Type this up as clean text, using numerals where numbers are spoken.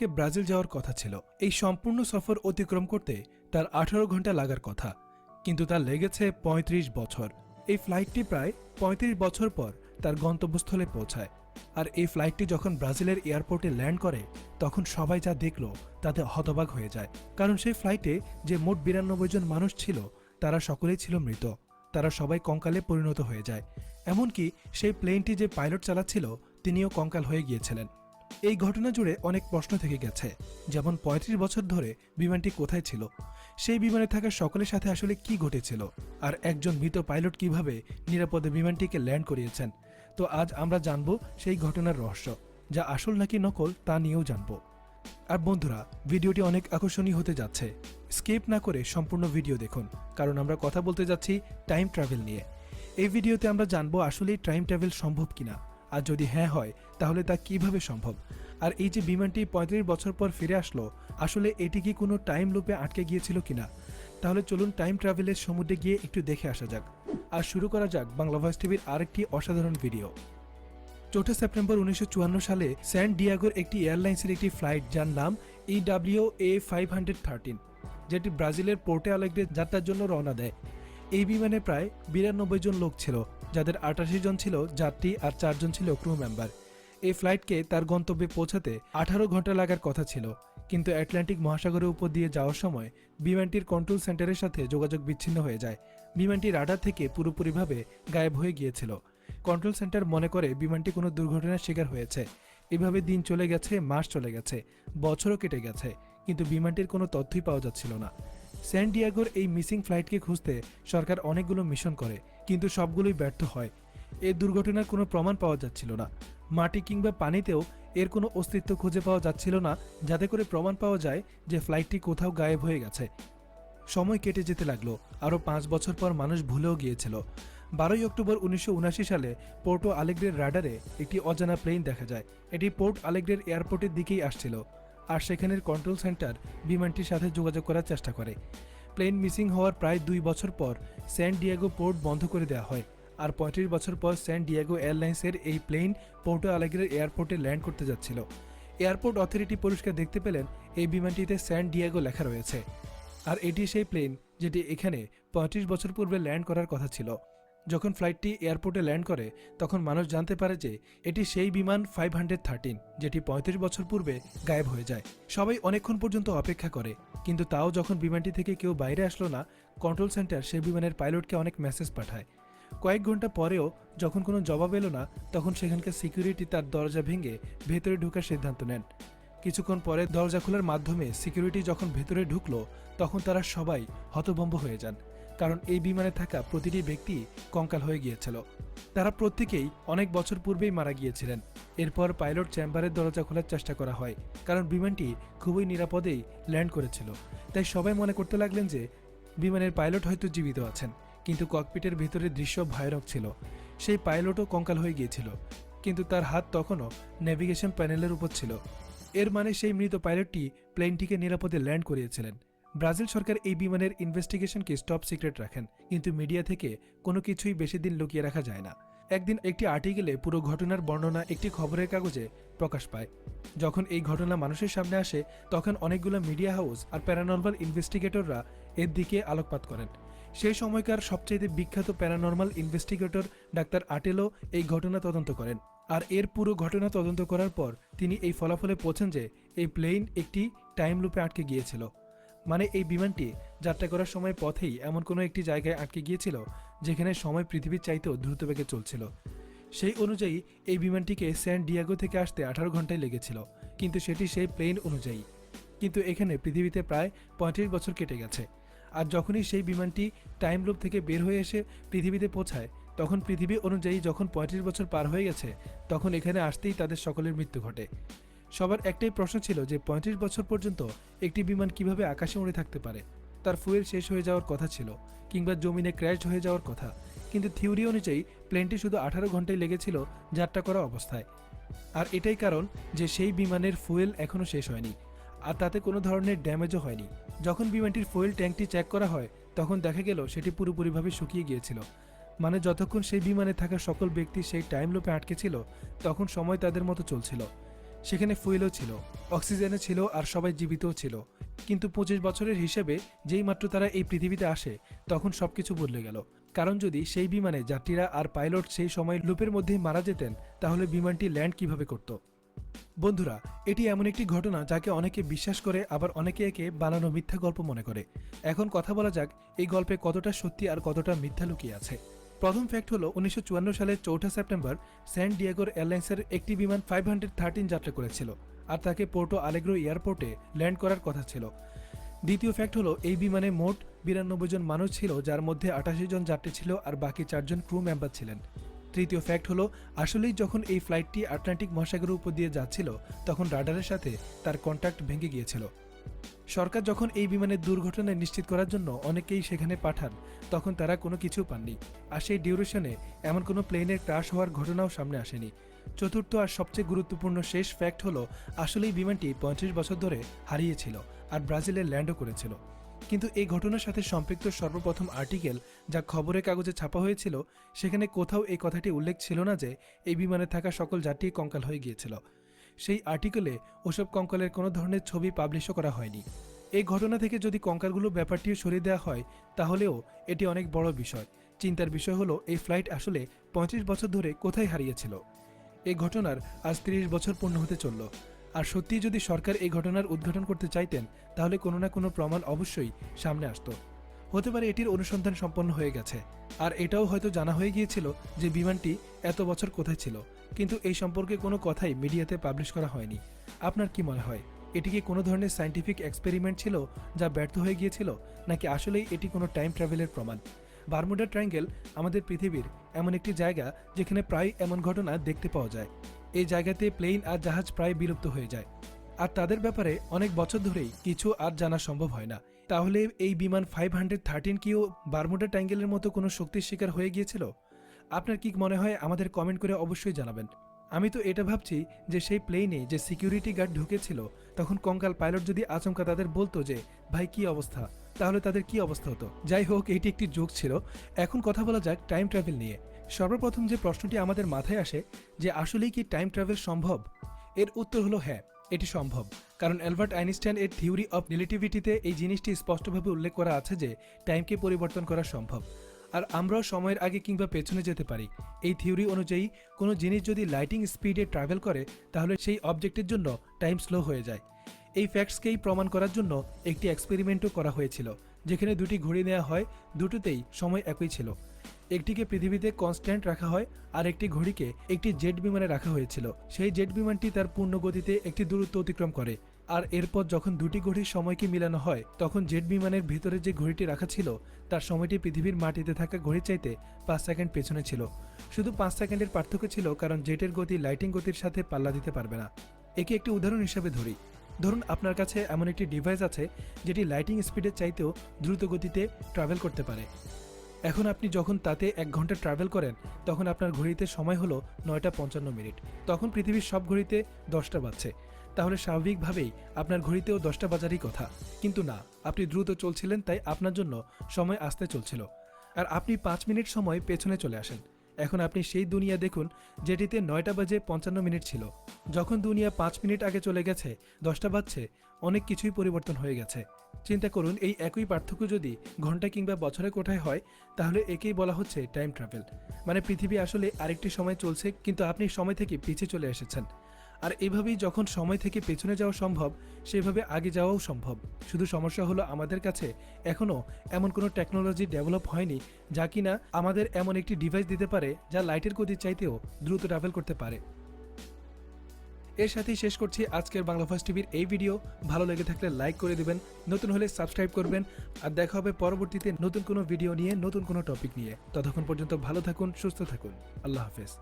থেকে ব্রাজিল যাওয়ার কথা ছিল। এই সম্পূর্ণ সফর অতিক্রম করতে তার 18 ঘন্টা লাগার কথা, কিন্তু তার লেগেছে 35 বছর। এই ফ্লাইটটি প্রায় 35 বছর পর তার গন্তব্যস্থলে পৌঁছায়। আর এই ফ্লাইটটি যখন ব্রাজিলের এয়ারপোর্টে ল্যান্ড করে তখন সবাই যা দেখল তাতে হতবাক হয়ে যায়। কারণ সেই ফ্লাইটে যে মোট 92 জন মানুষ ছিল তারা সকলেই ছিল মৃত। তারা সবাই কঙ্কালে পরিণত হয়ে যায়। এমনকি সেই প্লেনটি যে পাইলট চালাচ্ছিল তিনিও কঙ্কাল হয়ে গিয়েছিলেন। এই ঘটনা জুড়ে অনেক প্রশ্ন থেকে গেছে, যেমন 35 বছর ধরে বিমানটি কোথায় ছিল, সেই বিমানে থাকা সকলের সাথে আসলে কি ঘটেছিল, আর একজন মৃত পাইলট কিভাবে নিরাপদে বিমানটিকে ল্যান্ড করিয়েছেন। তো আজ আমরা জানব সেই ঘটনার রহস্য, যা আসল নাকি নকল তা নিয়েও জানব। আর বন্ধুরা, ভিডিওটি অনেক আকর্ষণীয় হতে যাচ্ছে, স্কিপ না করে সম্পূর্ণ ভিডিও দেখুন, কারণ আমরা কথা বলতে যাচ্ছি টাইম ট্রাভেল নিয়ে। এই ভিডিওতে আমরা জানবো আসলে টাইম ট্রাভেল সম্ভব কিনা, আর যদি হ্যাঁ হয় তাহলে তা কিভাবে সম্ভব। আর এই যে বিমানটি 35 বছর পর ফিরে আসলো, আসলে এটি কি কোনো টাইম লুপে আটকে গিয়েছিল কিনা। তাহলে চলুন টাইম ট্রাভেলের সমুদ্রে গিয়ে একটু দেখে আসা যাক। আর শুরু করা যাক বাংলা ভয়েস টিভির আরেকটি অসাধারণ ভিডিও। 4 সেপ্টেম্বর 1954 সালে স্যান ডিয়েগোর একটি এয়ারলাইন্সের একটি ফ্লাইট, যার নাম EWA-513, যেটি ব্রাজিলের পোর্টো আলেগ্রে যাত্রার জন্য রওনা দেয়। এই বিমানে প্রায় 92 জন লোক ছিল, যাদের 88 জন ছিল যাত্রী আর 4 জন ছিল ক্রু মেম্বার। এই ফ্লাইটকে তার গন্তব্যে পৌঁছাতে 18 ঘন্টা লাগার কথা ছিল, কিন্তু আটলান্টিক মহাসাগরের উপর দিয়ে যাওয়ার সময় বিমানটির কন্ট্রোল সেন্টারের সাথে যোগাযোগ বিচ্ছিন্ন হয়ে যায়। বিমানটি রাডার থেকে পুরোপুরিভাবে গায়েব হয়ে গিয়েছিল। কন্ট্রোল সেন্টার মনে করে বিমানটি কোনো দুর্ঘটনার শিকার হয়েছে। এভাবে দিন চলে গেছে, মাস চলে গেছে, বছরও কেটে গেছে, কিন্তু বিমানটির কোনো তথ্যই পাওয়া যাচ্ছিল না। স্যান ডিয়েগোর এই মিসিং ফ্লাইটকে খুঁজতে সরকার অনেকগুলো মিশন করে, কিন্তু সবগুলোই ব্যর্থ হয়। এই দুর্ঘটনার কোনো প্রমাণ পাওয়া যাচ্ছিল না। মাটি কিংবা পানিতেও এর কোনো অস্তিত্ব খুঁজে পাওয়া যাচ্ছিল না, যাতে করে প্রমাণ পাওয়া যায় যে ফ্লাইটটি কোথাও গায়েব হয়ে গেছে। সময় কেটে যেতে লাগলো, আরও 5 বছর পর মানুষ ভুলেও গিয়েছিল। 12 অক্টোবর 1979 সালে পোর্টো আলেগ্রের রাডারে একটি অজানা প্লেন দেখা যায়। এটি পোর্ট আলেগ্রের এয়ারপোর্টের দিকেই আসছিল, আর সেখানের কন্ট্রোল সেন্টার বিমানটির সাথে যোগাযোগ করার চেষ্টা করে। প্লেন মিসিং হওয়ার প্রায় 2 বছর পর স্যান ডিয়েগো পোর্ট বন্ধ করে দেওয়া হয়, আর 35 বছর পর স্যান ডিয়েগো এয়ারলাইন্সের এই প্লেন পোর্টো আলেগ্রের এয়ারপোর্টে ল্যান্ড করতে যাচ্ছিল। এয়ারপোর্ট অথরিটি পরিষ্কার দেখতে পেলেন এই বিমানটিতে স্যান ডিয়েগো লেখা রয়েছে, আর এটি সেই প্লেন যেটি এখানে 35 বছর পূর্বে ল্যান্ড করার কথা ছিল। যখন ফ্লাইটটি এয়ারপোর্টে ল্যান্ড করে তখন মানুষ জানতে পারে যে এটি সেই বিমান 513, যেটি 35 বছর পূর্বে গায়েব হয়ে যায়। সবাই অনেকক্ষণ পর্যন্ত অপেক্ষা করে, কিন্তু তাও যখন বিমানটি থেকে কেউ বাইরে আসলো না, কন্ট্রোল সেন্টার সেই বিমানের পাইলটকে অনেক মেসেজ পাঠায়। কয়েক ঘন্টা পরেও যখন কোনো জবাব এলো না, তখন সেখানকার সিকিউরিটি তার দরজা ভেঙে ভেতরে ঢোকার সিদ্ধান্ত নেন। কিছুক্ষণ পরে দরজা খোলার মাধ্যমে সিকিউরিটি যখন ভেতরে ঢুকলো, তখন তারা সবাই হতভম্ব হয়ে যান, কারণ এই বিমানে থাকা প্রতিটি ব্যক্তি কঙ্কাল হয়ে গিয়েছিল। তারা প্রত্যেকেই অনেক বছর পূর্বেই মারা গিয়েছিলেন। এরপর পাইলট চেম্বারের দরজা খোলার চেষ্টা করা হয়, কারণ বিমানটি খুবই নিরাপদেই ল্যান্ড করেছিল। তাই সবাই মনে করতে লাগলেন যে বিমানের পাইলট হয়তো জীবিত আছেন, কিন্তু ককপিটের ভিতরের দৃশ্য ভয়ানক ছিল। সেই পাইলটও কঙ্কাল হয়ে গিয়েছিল, কিন্তু তার হাত তখনও নেভিগেশন প্যানেলের উপর ছিল। এর মানে সেই মৃত পাইলটটি প্লেনটিকে নিরাপদে ল্যান্ড করিয়েছিলেন। ব্রাজিল সরকার এই বিমানের ইনভেস্টিগেশনকে টপ সিক্রেট রাখেন, কিন্তু মিডিয়া থেকে কোনো কিছুই বেশি দিন লুকিয়ে রাখা যায় না। একদিন একটি আর্টিকেলে পুরো ঘটনার বর্ণনা একটি খবরের কাগজে প্রকাশ পায়। যখন এই ঘটনা মানুষের সামনে আসে, তখন অনেকগুলো মিডিয়া হাউস আর প্যারানর্মাল ইনভেস্টিগেটররা এর দিকে আলোকপাত করেন। সেই সময়কার সবচেয়ে বিখ্যাত প্যারানর্মাল ইনভেস্টিগেটর ডাক্তার আটেলো এই ঘটনা তদন্ত করেন, আর এর পুরো ঘটনা তদন্ত করার পর তিনি এই ফলাফলে পৌঁছেন যে এই প্লেন একটি টাইম লুপে আটকে গিয়েছিল। মানে এই বিমানটি যাত্রা করার সময় পথেই এমন কোনো একটি জায়গায় আটকে গিয়েছিল যেখানে সময় পৃথিবীর চাইতেও দ্রুতবেগে চলছিল। সেই অনুযায়ী এই বিমানটিকে স্যান ডিয়েগো থেকে আসতে 18 ঘন্টায় লেগেছিল, কিন্তু সেটি সেই প্লেন অনুযায়ী। কিন্তু এখানে পৃথিবীতে প্রায় 35 বছর কেটে গেছে। আর যখনই সেই বিমানটি টাইম লুপ থেকে বের হয়ে এসে পৃথিবীতে পৌঁছায়, তখন পৃথিবী অনুযায়ী যখন 35 বছর পার হয়ে গেছে, তখন এখানে আসতেই তাদের সকলের মৃত্যু ঘটে। সবার একটাই প্রশ্ন ছিল যে 35 বছর পর্যন্ত একটি বিমান কিভাবে আকাশে উড়ে থাকতে পারে। তার ফুয়েল শেষ হয়ে যাওয়ার কথা ছিল, কিংবা জমিনে ক্র্যাশ হয়ে যাওয়ার কথা, কিন্তু থিওরি অনুযায়ী প্লেনটি শুধু 18 ঘন্টায় লেগেছিল যাত্রা করা অবস্থায়। আর এটাই কারণ যে সেই বিমানের ফুয়েল এখনও শেষ হয়নি, আর তাতে কোনো ধরনের ড্যামেজও হয়নি। যখন বিমানটির ফুয়েল ট্যাঙ্কটি চেক করা হয়, তখন দেখা গেল সেটি পুরোপুরিভাবে শুকিয়ে গিয়েছিল। মানে যতক্ষণ সেই বিমানে থাকা সকল ব্যক্তি সেই টাইম লুপে আটকে ছিল, তখন সময় তাদের মতো চলছিল। সেখানে ফুয়েলও ছিল, অক্সিজেনও ছিল আর সবাই জীবিতও ছিল। কিন্তু 25 বছরের হিসেবে যেই মাত্র তারা এই পৃথিবীতে আসে তখন সবকিছু বদলে গেল। কারণ যদি সেই বিমানে যাত্রীরা আর পাইলট সেই সময় লুপের মধ্যেই মারা যেতেন তাহলে বিমানটি ল্যান্ড কিভাবে করত। বন্ধুরা, এটি এমন একটি ঘটনা যাকে অনেকে বিশ্বাস করে, আবার অনেকে একে বানানো মিথ্যা গল্প মনে করে। এখন কথা বলা যাক এই গল্পে কতটা সত্যি আর কতটা মিথ্যা লুকিয়ে আছে। প্রথম ফ্যাক্ট হলো 1954 সালের 4 সেপ্টেম্বর স্যান ডিয়েগোর এয়ারলাইন্সের একটি বিমান 513 যাত্রা করেছিল আর তাকে পোর্টো আলেগ্রো এয়ারপোর্টে ল্যান্ড করার কথা ছিল। দ্বিতীয় ফ্যাক্ট হলো এই বিমানে মোট 92 জন মানুষ ছিল, যার মধ্যে 88 জন যাত্রী ছিল আর বাকি 4 জন ক্রু মেম্বার ছিলেন। তৃতীয় ফ্যাক্ট হলো আসলেই যখন এই ফ্লাইটটি আটলান্টিক মহাসাগরের উপর দিয়ে যাচ্ছিল তখন রাডারের সাথে তার কন্ট্যাক্ট ভেঙে গিয়েছিল। সরকার যখন এই বিমানের দুর্ঘটনা নিশ্চিত করার জন্য অনেকেই সেখানে পাঠান তখন তারা কোনো কিছু পাননি, আর সেই ডিউরেশনে এমন কোনো প্লেনের ক্রাশ হওয়ার ঘটনাও সামনে আসেনি। চতুর্থ আর সবচেয়ে গুরুত্বপূর্ণ শেষ ফ্যাক্ট হলো আসলেই বিমানটি 35 বছর ধরে হারিয়েছিল আর ব্রাজিলে ল্যান্ডও করেছিল। কিন্তু এই ঘটনার সাথে সম্পৃক্ত সর্বপ্রথম আর্টিকেল যা খবরের কাগজে ছাপা হয়েছিল সেখানে কোথাও এই কথাটি উল্লেখ ছিল না যে এই বিমানে থাকা সকল যাত্রী কঙ্কাল হয়ে গিয়েছিল। সেই আর্টিকেলে ওসব কঙ্কালের কোনো ধরনের ছবি পাবলিশও করা হয়নি। এই ঘটনা থেকে যদি কঙ্কালগুলো ব্যাপারটিও সরিয়ে দেওয়া হয় তাহলেও এটি অনেক বড় বিষয়। চিন্তার বিষয় হলো এই ফ্লাইট আসলে 35 বছর ধরে কোথায় হারিয়েছিল। এই ঘটনার আজ 30 বছর পূর্ণ হতে চলল, আর সত্যিই যদি সরকার এই ঘটনার উদ্ঘাটন করতে চাইতেন তাহলে কোনো না কোনো প্রমাণ অবশ্যই সামনে আসতো। হতে পারে এটির অনুসন্ধান সম্পন্ন হয়ে গেছে, আর এটাও হয়তো জানা হয়ে গিয়েছিল যে বিমানটি এত বছর কোথায় ছিল, কিন্তু এই সম্পর্কে কোনো কথাই মিডিয়াতে পাবলিশ করা হয়নি। আপনার কি মনে হয়, এটি কি কোনো ধরনের সায়েন্টিফিক এক্সপেরিমেন্ট ছিল যা ব্যর্থ হয়ে গিয়েছিল, নাকি আসলেই এটি কোনো টাইম ট্রাভেলের প্রমাণ? বারমুডা ট্রায়াঙ্গেল আমাদের পৃথিবীর এমন একটি জায়গা যেখানে প্রায় এমন ঘটনা দেখতে পাওয়া যায়। এই জায়গাতে প্লেন আর জাহাজ প্রায় বিলুপ্ত হয়ে যায়, আর তাদের ব্যাপারে অনেক বছর ধরেই কিছু আর জানা সম্ভব হয় না। তাহলে এই বিমান 513 কিও বারমুডা ট্রায়াঙ্গেলের মতো কোনো শক্তির শিকার হয়ে গিয়েছিল? আপনার কি মনে হয় আমাদের কমেন্ট করে অবশ্যই জানাবেন। আমি তো এটা ভাবছি যে সেই প্লেনে যে সিকিউরিটি গার্ড ঢুকেছিল তখন কঙ্কাল পাইলট যদি আচমকা তাদের বলতো যে ভাই কি অবস্থা, তাহলে তাদের কি অবস্থা হতো। যাই হোক, এটি একটি জোক ছিল। এখন কথা বলা যাক টাইম ট্রাভেল নিয়ে। সর্বপ্রথম যে প্রশ্নটি আমাদের মাথায় আসে যে আসলেই কি টাইম ট্রাভেল সম্ভব? এর উত্তর হলো হ্যাঁ, এটি সম্ভব। কারণ অ্যালবার্ট আইনস্টাইন এর থিওরি অফ রিলেটিভিটিতে এই জিনিসটি স্পষ্টভাবে উল্লেখ করা আছে যে টাইমকে পরিবর্তন করা সম্ভব, আর আমরাও সময়ের আগে কিংবা পেছনে যেতে পারি। এই থিওরি অনুযায়ী কোনো জিনিস যদি লাইটিং স্পিডে ট্রাভেল করে তাহলে সেই অবজেক্টের জন্য টাইম স্লো হয়ে যায়। এই ফ্যাক্টসকেই প্রমাণ করার জন্য একটি এক্সপেরিমেন্টও করা হয়েছিল, যেখানে দুটি ঘড়ি নেওয়া হয়, দুটোতেই সময় একই ছিল। একটিকে পৃথিবীতে কনস্ট্যান্ট রাখা হয় আর একটি ঘড়িকে একটি জেট বিমানে রাখা হয়েছিল। সেই জেট বিমানটি তার পূর্ণ গতিতে একটি দূরত্ব অতিক্রম করে, আর এরপর যখন দুটি ঘড়ির সময়কে মিলানো হয় তখন জেট বিমানের ভিতরে যে ঘড়িটি রাখা ছিল তার সময়টি পৃথিবীর মাটিতে থাকা ঘড়ির চাইতে 5 সেকেন্ড পেছনে ছিল। শুধু 5 সেকেন্ডের পার্থক্য ছিল, কারণ জেটের গতি লাইটিং গতির সাথে পাল্লা দিতে পারবে না। একে একটি উদাহরণ হিসেবে ধরি। ধরুন আপনার কাছে এমন একটি ডিভাইস আছে যেটি লাইটিং স্পিডের চাইতেও দ্রুত গতিতে ট্রাভেল করতে পারে। এখন আপনি যখন তাতে 1 ঘন্টা ট্রাভেল করেন তখন আপনার ঘড়িতে সময় হলো 9:55। তখন পৃথিবীর সব ঘড়িতে 10টা বাজছে, তাহলে স্বাভাবিকভাবেই আপনার ঘড়িতেও 10টা বাজারই কথা। কিন্তু না, আপনি দ্রুত চলছিলেন তাই আপনার জন্য সময় আসতে চলছিল, আর আপনি 5 মিনিট সময় পেছনে চলে আসেন। এখন আপনি সেই দুনিয়া দেখুন যেটিতে 9:55 ছিল। যখন দুনিয়া 5 মিনিট আগে চলে গেছে, 10টা বাজছে, অনেক কিছুই পরিবর্তন হয়ে গেছে। চিন্তা করুন, এই একই পার্থক্য যদি ঘন্টা কিংবা বছরের কোঠায় হয় তাহলে একেই বলা হচ্ছে টাইম ট্রাভেল। মানে পৃথিবী আসলে আরেকটি সময় চলছে, কিন্তু আপনি সময় থেকে পিছিয়ে চলে এসেছেন। আর এভাবেই যখন সময় থেকে পেছনে যাওয়া সম্ভব, সেভাবে আগে যাওয়াও সম্ভব। শুধু সমস্যা হলো আমাদের কাছে এখনও এমন কোনো টেকনোলজি ডেভেলপ হয়নি যা কিনা আমাদের এমন একটি ডিভাইস দিতে পারে যা লাইটের গতির চাইতেও দ্রুত ট্রাভেল করতে পারে। এর সাথেই শেষ করছি আজকের বাংলা ফার্স্ট টিভির এই ভিডিও। ভালো লেগে থাকলে লাইক করে দিবেন, নতুন হলে সাবস্ক্রাইব করবেন, আর দেখা হবে পরবর্তীতে নতুন কোনো ভিডিও নিয়ে, নতুন কোনো টপিক নিয়ে। ততক্ষণ পর্যন্ত ভালো থাকুন, সুস্থ থাকুন। আল্লাহ হাফেজ।